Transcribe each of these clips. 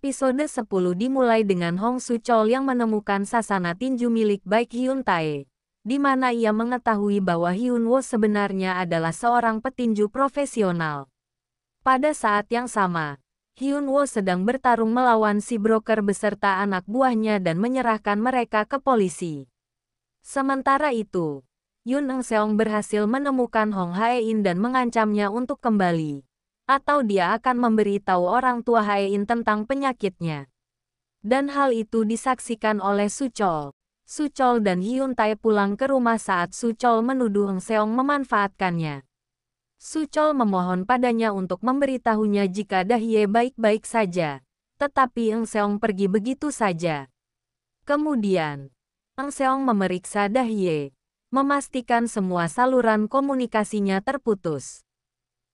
Episode 10 dimulai dengan Hong Suchol yang menemukan sasana tinju milik Baek Hyun Tae, di mana ia mengetahui bahwa Hyun Woo sebenarnya adalah seorang petinju profesional. Pada saat yang sama, Hyun Woo sedang bertarung melawan si broker beserta anak buahnya dan menyerahkan mereka ke polisi. Sementara itu, Yoon Eun-seong berhasil menemukan Hong Hae-in dan mengancamnya untuk kembali, atau dia akan memberitahu orang tua Hae-in tentang penyakitnya. Dan hal itu disaksikan oleh Suchol. Suchol dan Hyun Tae pulang ke rumah saat Suchol menuduh Eun-seong memanfaatkannya. Suchol memohon padanya untuk memberitahunya jika Dahye baik-baik saja, tetapi Eun-seong pergi begitu saja. Kemudian, Eun-seong memeriksa Dahye, memastikan semua saluran komunikasinya terputus.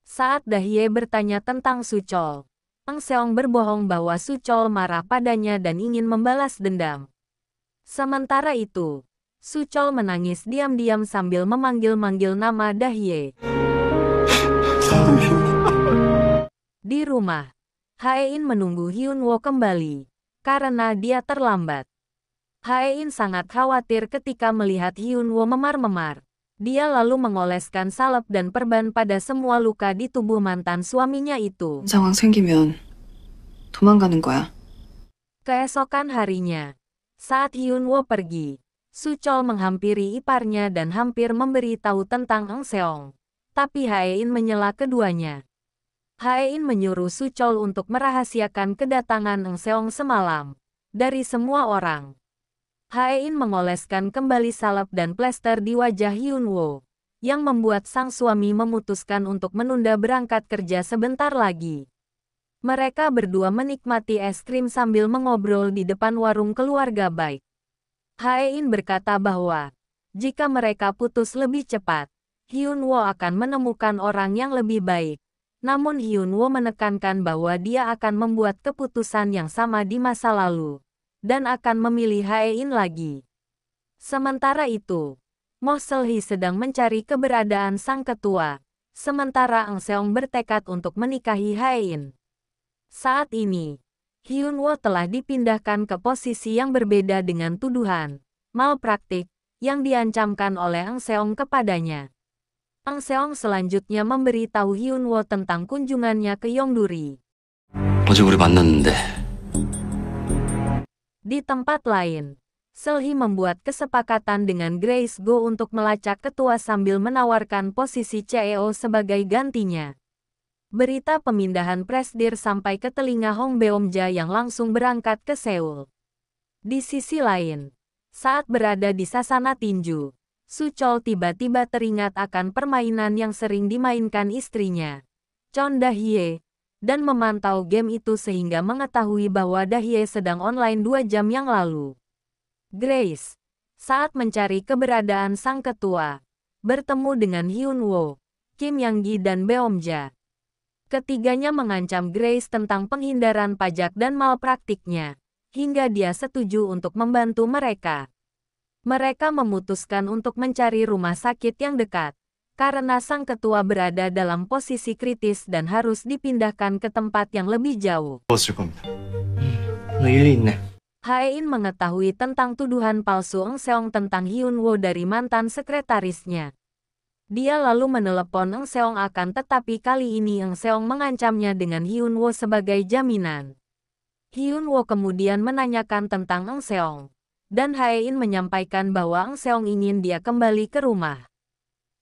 Saat Dahye bertanya tentang Suchol, Eun-seong berbohong bahwa Suchol marah padanya dan ingin membalas dendam. Sementara itu, Suchol menangis diam-diam sambil memanggil-manggil nama Dahye. Di rumah, Hae-in menunggu Hyun Woo kembali, karena dia terlambat. Hae-in sangat khawatir ketika melihat Hyun Woo memar-memar. Dia lalu mengoleskan salep dan perban pada semua luka di tubuh mantan suaminya itu. 상황 생기면 도망가는 거야. Keesokan harinya, saat Hyun Woo pergi, Suchol menghampiri iparnya dan hampir memberitahu tentang Eun-seong. Tapi Hae-in menyela keduanya. Hae-in menyuruh Suchol untuk merahasiakan kedatangan Eun-seong semalam dari semua orang. Hae-in mengoleskan kembali salep dan plester di wajah Hyun Woo, yang membuat sang suami memutuskan untuk menunda berangkat kerja sebentar lagi. Mereka berdua menikmati es krim sambil mengobrol di depan warung keluarga Baek. Hae-in berkata bahwa jika mereka putus lebih cepat, Hyun Woo akan menemukan orang yang lebih baik. Namun Hyun Woo menekankan bahwa dia akan membuat keputusan yang sama di masa lalu, dan akan memilih Hae-in lagi. Sementara itu, Moh Seol-hee sedang mencari keberadaan sang ketua, sementara Eun-seong bertekad untuk menikahi Hae-in. Saat ini, Hyun Woo telah dipindahkan ke posisi yang berbeda dengan tuduhan malpraktik yang diancamkan oleh Eun-seong kepadanya. Eun-seong selanjutnya memberitahu Hyun Woo tentang kunjungannya ke Yongduri. 어제 우리 만났는데 Di tempat lain, Seol-hee membuat kesepakatan dengan Grace Go untuk melacak ketua sambil menawarkan posisi CEO sebagai gantinya. Berita pemindahan Presdir sampai ke telinga Hong Beomja yang langsung berangkat ke Seoul. Di sisi lain, saat berada di sasana tinju, Suchol tiba-tiba teringat akan permainan yang sering dimainkan istrinya, Chon Dahye, dan memantau game itu sehingga mengetahui bahwa Dahye sedang online 2 jam yang lalu. Grace, saat mencari keberadaan sang ketua, bertemu dengan Hyun Woo, Kim Yang-gi dan Beomja. Ketiganya mengancam Grace tentang penghindaran pajak dan malpraktiknya, hingga dia setuju untuk membantu mereka. Mereka memutuskan untuk mencari rumah sakit yang dekat, karena sang ketua berada dalam posisi kritis dan harus dipindahkan ke tempat yang lebih jauh. 먹었을 겁니다. 너 일리 있네. Hae-in mengetahui tentang tuduhan palsu Eun-seong tentang Hyun Woo dari mantan sekretarisnya. Dia lalu menelepon Eun-seong tetapi kali ini Eun-seong mengancamnya dengan Hyun Woo sebagai jaminan. Hyun Woo kemudian menanyakan tentang Eun-seong, dan Hae-in menyampaikan bahwa Eun-seong ingin dia kembali ke rumah.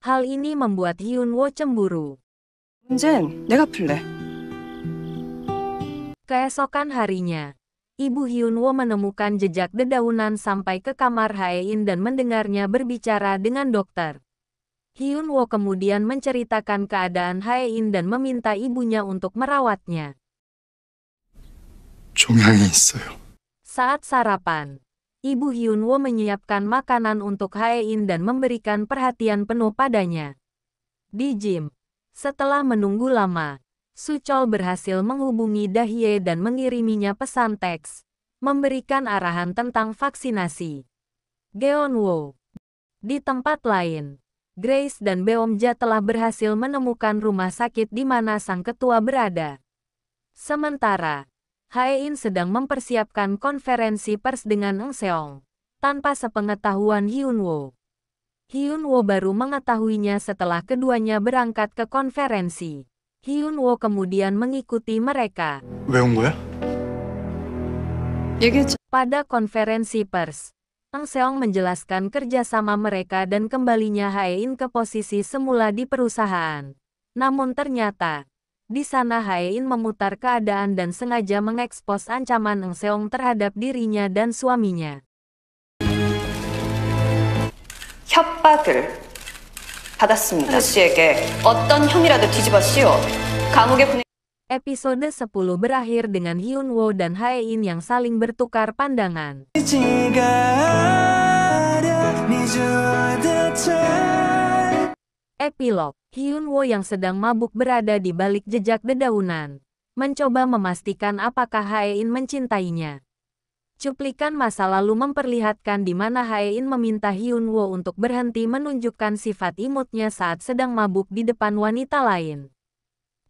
Hal ini membuat Hyun Woo cemburu. 문제는 내가 풀래. Keesokan harinya, Ibu Hyun Woo menemukan jejak dedaunan sampai ke kamar Hae-in dan mendengarnya berbicara dengan dokter. Hyun Woo kemudian menceritakan keadaan Hae-in dan meminta ibunya untuk merawatnya. 종양에 있어요. Saat sarapan, Ibu Hyun Woo menyiapkan makanan untuk Hae-in dan memberikan perhatian penuh padanya. Di gym, setelah menunggu lama, Suchol berhasil menghubungi Dahye dan mengiriminya pesan teks, memberikan arahan tentang vaksinasi. Geon Woo. Di tempat lain, Grace dan Beomja telah berhasil menemukan rumah sakit di mana sang ketua berada. Sementara, Hae-in sedang mempersiapkan konferensi pers dengan Eng Seong. Tanpa sepengetahuan Hyun-woo. Hyun-woo baru mengetahuinya setelah keduanya berangkat ke konferensi. Hyun-woo kemudian mengikuti mereka. 왜 온 거야? 얘기했지. Pada konferensi pers, Eng Seong menjelaskan kerjasama mereka dan kembalinya Hae-in ke posisi semula di perusahaan. Namun ternyata, di sana Hae-in memutar keadaan dan sengaja mengekspos ancaman Eng Seong terhadap dirinya dan suaminya. 협박을 받았습니다. 씨에게 어떤 형이라도 뒤집어 씌워 감옥의 분위기. Episode 10 berakhir dengan Hyun-woo dan Hae-in yang saling bertukar pandangan. Epilog, Hyun-woo yang sedang mabuk berada di balik jejak dedaunan. Mencoba memastikan apakah Hae-in mencintainya. Cuplikan masa lalu memperlihatkan di mana Hae-in meminta Hyun-woo untuk berhenti menunjukkan sifat imutnya saat sedang mabuk di depan wanita lain.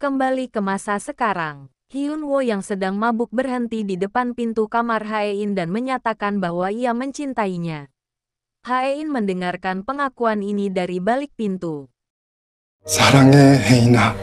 Kembali ke masa sekarang, Hyun-woo yang sedang mabuk berhenti di depan pintu kamar Hae-in dan menyatakan bahwa ia mencintainya. Hae-in mendengarkan pengakuan ini dari balik pintu. 사랑해, 혜인아.